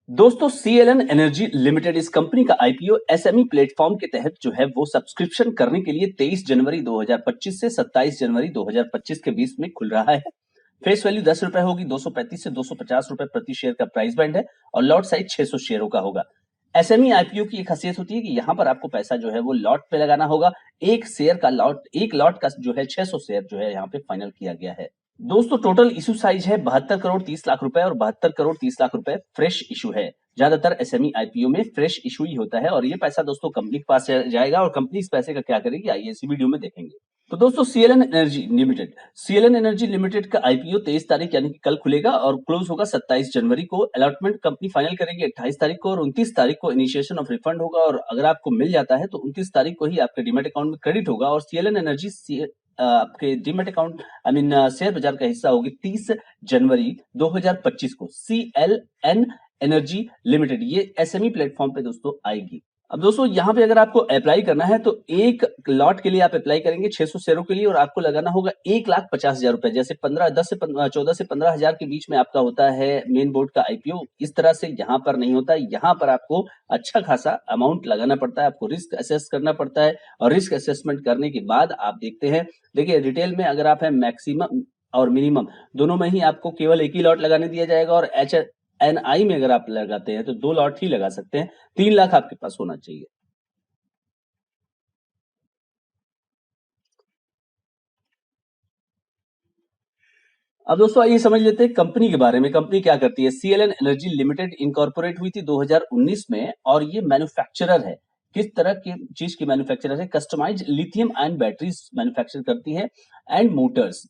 दोस्तों सीएलएन energy limited इस company का आईपीओ एसएमई प्लेटफॉर्म के तहत जो है वो सब्सक्रिप्शन करने के लिए 23 जनवरी 2025 से 27 जनवरी 2025 के बीच में खुल रहा है। फेस वैल्यू 10 रुपए होगी। 235 से 250 रुपए प्रति शेयर का प्राइस बैंड है और लॉट साइज 600 शेयरों का होगा। एसएमई आईपीओ की एक खासियत होती है कि यहाँ पर आपको पैसा जो है वो लॉट पे लगाना होगा। एक लॉट का जो है 600 शेयर जो है यहाँ पे फाइनल किया गया है। दोस्तों टोटल इशू साइज है 72 करोड़ 30 लाख रुपए और 72 करोड़ 30 लाख रुपए फ्रेश इशू है। ज्यादातर एसएमई आईपीओ में फ्रेश इशू ही होता है और ये पैसा दोस्तों कंपनी के पास जाएगा और कंपनी इस पैसे का क्या करेगी आइए इसी वीडियो में देखेंगे। तो दोस्तों सीएलएन एनर्जी लिमिटेड का आईपीओ 23 तारीख यानी कि कल खुलेगा और क्लोज होगा 27 जनवरी को। अलॉटमेंट कंपनी फाइनल करेगी 28 तारीख को और 29 तारीख को इनिशिएशन ऑफ रिफंड होगा और अगर आपको मिल जाता है तो 29 तारीख को ही आपके डीमैट अकाउंट में क्रेडिट होगा और सीएलएन एनर्जी आपके डीमैट अकाउंट शेयर बाजार का हिस्सा होगी 30 जनवरी 2025 को। सीएलएन एनर्जी लिमिटेड ये एसएमई प्लेटफॉर्म पे दोस्तों आएगी। अब दोस्तों यहाँ पे अगर आपको अप्लाई करना है तो एक लॉट के लिए आप अप्लाई करेंगे 600 शेयरों के लिए और आपको लगाना होगा 1,50,000 रुपए। जैसे 14 से 15,000 के बीच में आपका होता है मेन बोर्ड का आईपीओ, इस तरह से यहाँ पर नहीं होता। यहाँ पर आपको अच्छा खासा अमाउंट लगाना पड़ता है, आपको रिस्क असेस करना पड़ता है और रिस्क असेसमेंट करने के बाद आप देखते हैं। देखिए रिटेल में अगर आप है मैक्सिमम और मिनिमम दोनों में ही आपको केवल एक ही लॉट लगाने दिया जाएगा और एनआई में अगर आप लगाते हैं तो 2 लॉट ही लगा सकते हैं। 3 लाख आपके पास होना चाहिए। अब दोस्तों आइए समझ लेते हैं कंपनी के बारे में। कंपनी क्या करती है? सीएलएन एनर्जी लिमिटेड इनकॉर्पोरेट हुई थी 2019 में और ये मैन्युफैक्चरर है। किस तरह की चीज की मैन्युफैक्चरर है? Customised lithium ion batteries manufacture करती है एंड मोटर्स।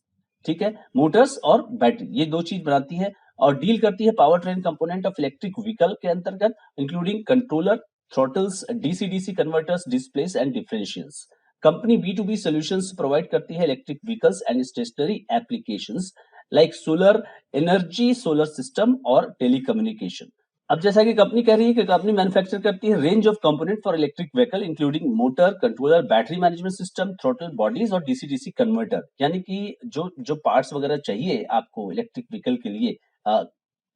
ठीक है, मोटर्स और बैटरी ये दो चीज बनाती है और डील करती है power train component of electric vehicle के अंतर्गत, including controller, throttles, DC DC converters, displays and differentials. Company B to B solutions provide करती है electric vehicles and stationary applications like solar energy, solar system और telecommunication. अब जैसा कि company कह रही है कि कंपनी मैन्युफैक्चर करती है range of component for electric vehicle including motor, controller, battery management system, throttle bodies और डीसी डीसी कन्वर्टर। यानी कि जो जो पार्ट्स वगैरह चाहिए आपको इलेक्ट्रिक व्हीकल के लिए,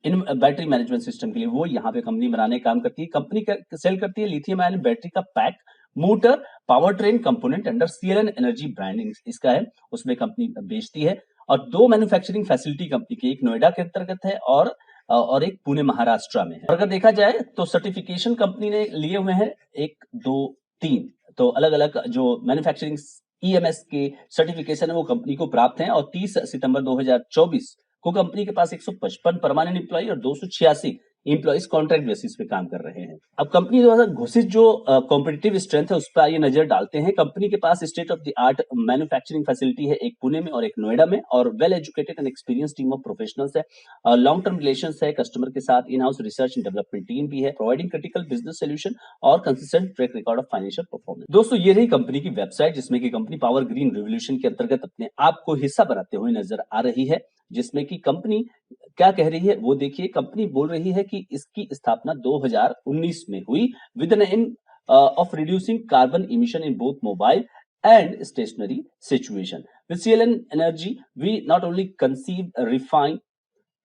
इन बैटरी मैनेजमेंट सिस्टम के लिए, वो यहाँ पे कंपनी बनाने का काम करती है। कंपनी सेल करती है लिथियम आयन बैटरी का pack, motor, power train component under CLN energy branding इसका है, उसमें कंपनी बेचती है। और दो मैन्युफैक्चरिंग फैसिलिटी कंपनी की, एक नोएडा के अंतर्गत है और एक पुणे महाराष्ट्र में है। और अगर देखा जाए तो सर्टिफिकेशन कंपनी ने लिए हुए हैं 1 2 3, तो अलग अलग जो मैन्युफैक्चरिंग ईएमएस के सर्टिफिकेशन है वो कंपनी को प्राप्त है और 30 सितंबर 2024 को कंपनी के पास 155 परमानेंट एम्प्लॉय और 286 एम्प्लॉइज कॉन्ट्रैक्ट बेसिस पे काम कर रहे हैं। अब कंपनी द्वारा घोषित जो कॉम्पिटिटिव स्ट्रेंथ है उस पर आइए नजर डालते हैं। कंपनी के पास state of the art manufacturing facility है, एक पुणे में और एक नोएडा में, और well educated and experience team of professionals है। लॉन्ग टर्म रिलेशंस है कस्टमर के साथ, in house research and development team भी है, प्रोवाइडिंग क्रिटिकल बिजनेस सोल्यूशन और consistent track record of financial performance. दोस्तों ये रही कंपनी की वेबसाइट जिसमें कि कंपनी पावर ग्रीन रिवोल्यूशन के अंतर्गत अपने आप को हिस्सा बनाते हुए नजर आ रही है। जिसमें कि कंपनी क्या कह रही है वो देखिए। कंपनी बोल रही है कि इसकी स्थापना 2019 में हुई with an aim of reducing carbon emission in both mobile and stationary situation. With CLN Energy, we not only conceive, refine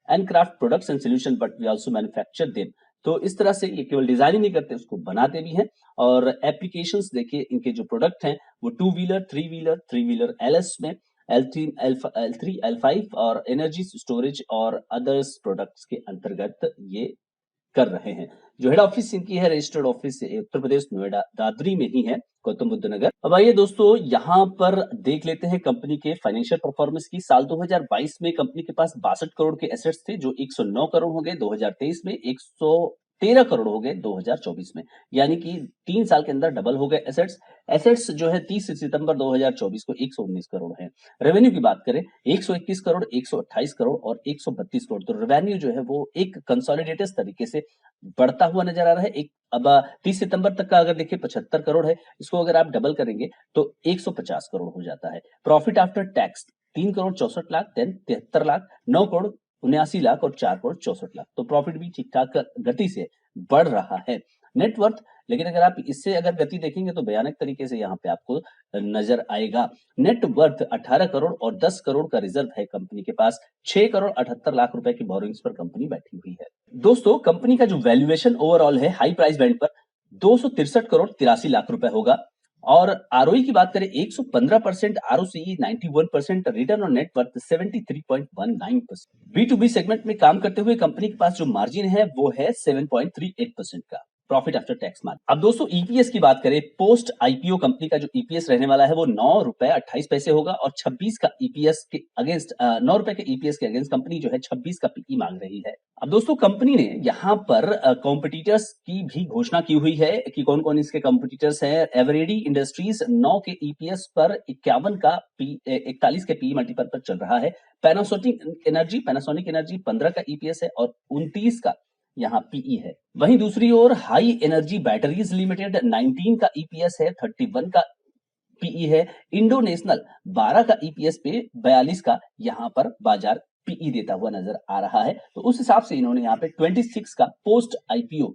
and craft products and solution, but we also manufacture them. तो इस तरह से ये केवल design ही नहीं करते, उसको बनाते भी हैं। और एप्लीकेशंस देखिए इनके जो प्रोडक्ट हैं वो two wheeler, three wheeler LS में, L3 L5 और एनर्जी स्टोरेज और अदर्स प्रोडक्ट्स के अंतर्गत ये कर रहे हैं। जो हेड ऑफिस इनकी है, रजिस्टर्ड ऑफिस उत्तर प्रदेश नोएडा दादरी में ही है, गौतम बुद्ध नगर। अब आइए दोस्तों यहाँ पर देख लेते हैं कंपनी के फाइनेंशियल परफॉर्मेंस की। साल 2022 में कंपनी के पास 62 करोड़ के एसेट्स थे जो 109 करोड़ हो गए 2023 में, 113 करोड़ हो गए 2024 में। यानी कि 3 साल के अंदर डबल हो गए एसेट्स। एसेट्स जो है 30 सितंबर 2024 को 119 करोड़ है। रेवेन्यू की बात करें 121 करोड़, 128 करोड़ और 132 करोड़। तो रेवेन्यू जो है वो एक कंसोलिडेटेड तरीके से बढ़ता हुआ नजर आ रहा है। एक अब 30 सितंबर तक का अगर देखिए 75 करोड़ है, इसको अगर आप डबल करेंगे तो 150 करोड़ हो जाता है। Profit after tax 3 crore 64 lakh, 73 lakh, 9 crore 79 lakh और 4 करोड़ 64 लाख। तो प्रॉफिट भी ठीक ठाक गति से बढ़ रहा है। नेटवर्थ, लेकिन अगर आप इससे अगर गति देखेंगे तो भयानक तरीके से यहाँ पे आपको नजर आएगा। नेटवर्थ 18 करोड़ और 10 करोड़ का रिजर्व है कंपनी के पास। 6 करोड़ 78 लाख रुपए की बोरोइंग्स पर कंपनी बैठी हुई है। दोस्तों, कंपनी का जो वैल्यूएशन ओवरऑल है हाई प्राइस बैंड पर 263 करोड़ 83 लाख रुपए होगा। और आरओई की बात करें 115%, ROCE 91%, return on net worth 73.19%। B2B segment में काम करते हुए कंपनी के पास जो मार्जिन है वो है 7.38% का प्रॉफिट आफ्टर टैक्स मार्जिन। अब दोस्तों ईपीएस की बात करें, पोस्ट आईपीओ कंपनी का जो ईपीएस रहने वाला है वो 9 रुपए 28 पैसे होगा और 26 का ईपीएस के अगेंस्ट 9 रुपए के ईपीएस के अगेंस्ट कंपनी जो है 26 का पीई मांग रही है। अब दोस्तों कंपनी ने यहाँ पर कॉम्पिटिटर्स की भी घोषणा की हुई है कि कौन कौन इसके कॉम्पिटिटर्स हैं। एवरेडी इंडस्ट्रीज 9 के ईपीएस पर 41 का 41 के पीई मल्टीपल पर चल रहा है। पैनासोनिक एनर्जी 15 का ईपीएस है और 29 का यहाँ पीई है। वहीं दूसरी ओर हाई एनर्जी बैटरीज लिमिटेड 19 का ईपीएस है, 31 का पीई है। इंडोनेशनल 12 का ईपीएस पे 42 का यहाँ पर बाजार पीई देता हुआ नजर आ रहा है। तो उस हिसाब से इन्होंने यहाँ पे 26 का पोस्ट आईपीओ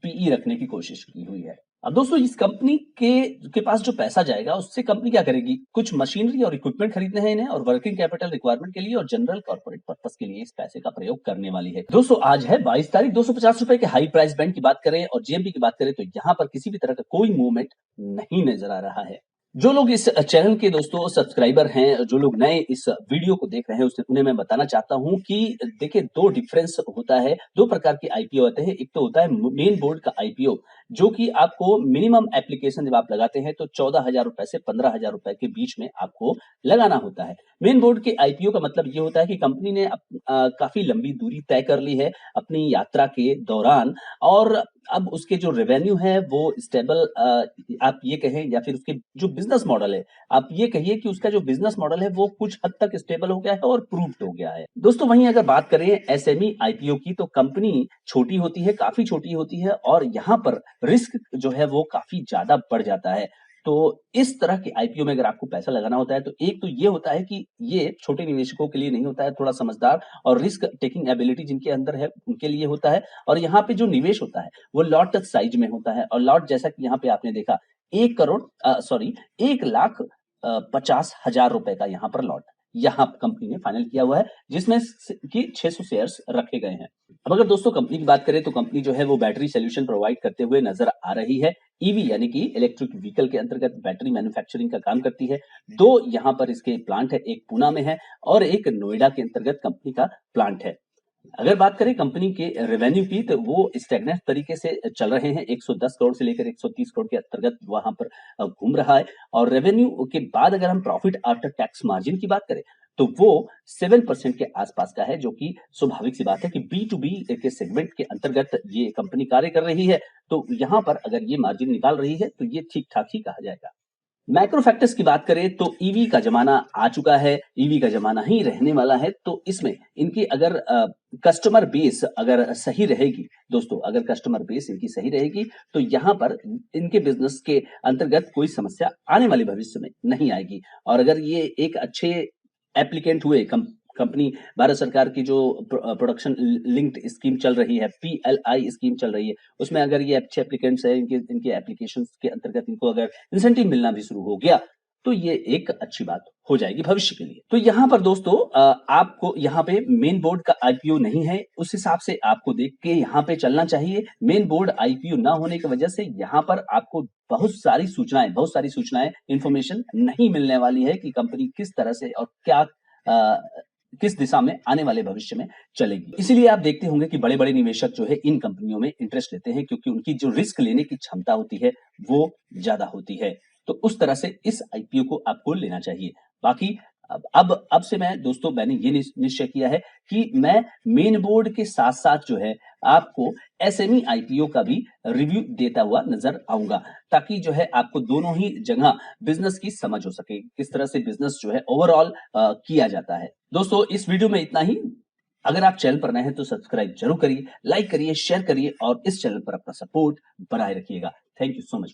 पीई रखने की कोशिश की हुई है। अब दोस्तों इस कंपनी के पास जो पैसा जाएगा उससे कंपनी क्या करेगी, कुछ मशीनरी और इक्विपमेंट खरीदने हैं इन्हें और वर्किंग कैपिटल रिक्वायरमेंट के लिए और जनरल कॉर्पोरेट पर्पस के लिए इस पैसे का प्रयोग करने वाली है। दोस्तों आज है 22 तारीख, 250 रुपए के हाई प्राइस बैंड की बात करें और जीएमपी की बात करें तो यहाँ पर किसी भी तरह का कोई मूवमेंट नहीं नजर आ रहा है। जो लोग इस चैनल के दोस्तों सब्सक्राइबर हैं, जो लोग नए इस वीडियो को देख रहे हैं उन्हें मैं बताना चाहता हूं कि देखिए दो डिफरेंस होता है, दो प्रकार के आईपीओ होते हैं। एक तो होता है मेन बोर्ड का आईपीओ जो कि आपको मिनिमम एप्लीकेशन जब आप लगाते हैं तो 14,000 रुपए से 15,000 रुपए के बीच में आपको लगाना होता है। मेन बोर्ड के आईपीओ का मतलब ये होता है कि कंपनी ने काफी लंबी दूरी तय कर ली है अपनी यात्रा के दौरान और अब उसके जो रेवेन्यू है वो स्टेबल आप ये कहें या फिर उसके जो बिजनेस मॉडल है आप ये कहिए कि उसका जो बिजनेस मॉडल है वो कुछ हद तक स्टेबल हो गया है और प्रूव्ड हो गया है। दोस्तों वहीं अगर बात करें एसएमई आईपीओ की तो कंपनी छोटी होती है, काफी छोटी होती है और यहाँ पर रिस्क जो है वो काफी ज्यादा बढ़ जाता है। तो इस तरह के आईपीओ में अगर आपको पैसा लगाना होता है तो एक तो ये होता है कि ये छोटे निवेशकों के लिए नहीं होता है, थोड़ा समझदार और रिस्क टेकिंग एबिलिटी जिनके अंदर है उनके लिए होता है। और यहाँ पे जो निवेश होता है वो लॉट साइज में होता है और लॉट जैसा कि यहाँ पे आपने देखा 1,50,000 रुपए का यहाँ पर लॉट यहाँ कंपनी ने फाइनल किया हुआ है जिसमें कि 600 शेयर्स रखे गए हैं। अब अगर दोस्तों कंपनी की बात करें तो कंपनी जो है वो बैटरी सोल्यूशन प्रोवाइड करते हुए नजर आ रही है। ईवी यानी कि इलेक्ट्रिक व्हीकल के अंतर्गत बैटरी मैन्युफैक्चरिंग का काम करती है। दो यहाँ पर इसके प्लांट है, एक पूना में है और एक नोएडा के अंतर्गत कंपनी का प्लांट है। अगर बात करें कंपनी के रेवेन्यू की तो वो स्टैग्नेंट तरीके से चल रहे हैं, 110 करोड़ से लेकर 130 करोड़ के अंतर्गत वहां पर घूम रहा है। और रेवेन्यू के बाद अगर हम प्रॉफिट आफ्टर टैक्स मार्जिन की बात करें तो वो 7% के आसपास का है, जो कि स्वाभाविक सी बात है कि बी2बी के सेगमेंट के अंतर्गत ये कंपनी कार्य कर रही है। तो यहाँ पर अगर ये मार्जिन निकाल रही है तो ये ठीक ठाक ही कहा जाएगा। मैक्रो फैक्टर्स की बात करें तो ईवी का जमाना आ चुका है, ईवी का जमाना ही रहने वाला है। तो इसमें इनकी अगर कस्टमर बेस अगर सही रहेगी दोस्तों, अगर कस्टमर बेस इनकी सही रहेगी तो यहाँ पर इनके बिजनेस के अंतर्गत कोई समस्या आने वाले भविष्य में नहीं आएगी। और अगर ये एक अच्छे एप्लीकेंट हुए कंपनी भारत सरकार की जो प्रोडक्शन लिंक्ड स्कीम चल रही है, पीएलआई स्कीम चल रही है, उसमें अगर ये अच्छे एप्लीकेंट्स है इनके एप्लीकेशंस के अंतर्गत इनको अगर इंसेंटिव मिलना भी शुरू हो गया तो ये एक अच्छी बात हो जाएगी भविष्य के लिए। तो यहाँ पर दोस्तों आपको यहाँ पे मेन बोर्ड का आईपीओ नहीं है, उस हिसाब से आपको देख के यहाँ पे चलना चाहिए। मेन बोर्ड आईपीओ ना होने की वजह से यहाँ पर आपको बहुत सारी सूचनाएं इंफॉर्मेशन नहीं मिलने वाली है कि कंपनी किस तरह से और क्या किस दिशा में आने वाले भविष्य में चलेगी। इसीलिए आप देखते होंगे कि बड़े बड़े निवेशक जो है इन कंपनियों में इंटरेस्ट लेते हैं क्योंकि उनकी जो रिस्क लेने की क्षमता होती है वो ज्यादा होती है। तो उस तरह से इस आईपीओ को आपको लेना चाहिए। बाकी अब से मैंने ये निश्चय किया है कि मैं मेन बोर्ड के साथ साथ जो है आपको एसएमई आईपीओ का भी रिव्यू देता हुआ नजर आऊंगा, ताकि जो है आपको दोनों ही जगह बिजनेस की समझ हो सके, किस तरह से बिजनेस जो है ओवरऑल किया जाता है। दोस्तों इस वीडियो में इतना ही। अगर आप चैनल पर नए हैं तो सब्सक्राइब जरूर करिए, लाइक करिए, शेयर करिए और इस चैनल पर अपना सपोर्ट बनाए रखिएगा। Thank you so much.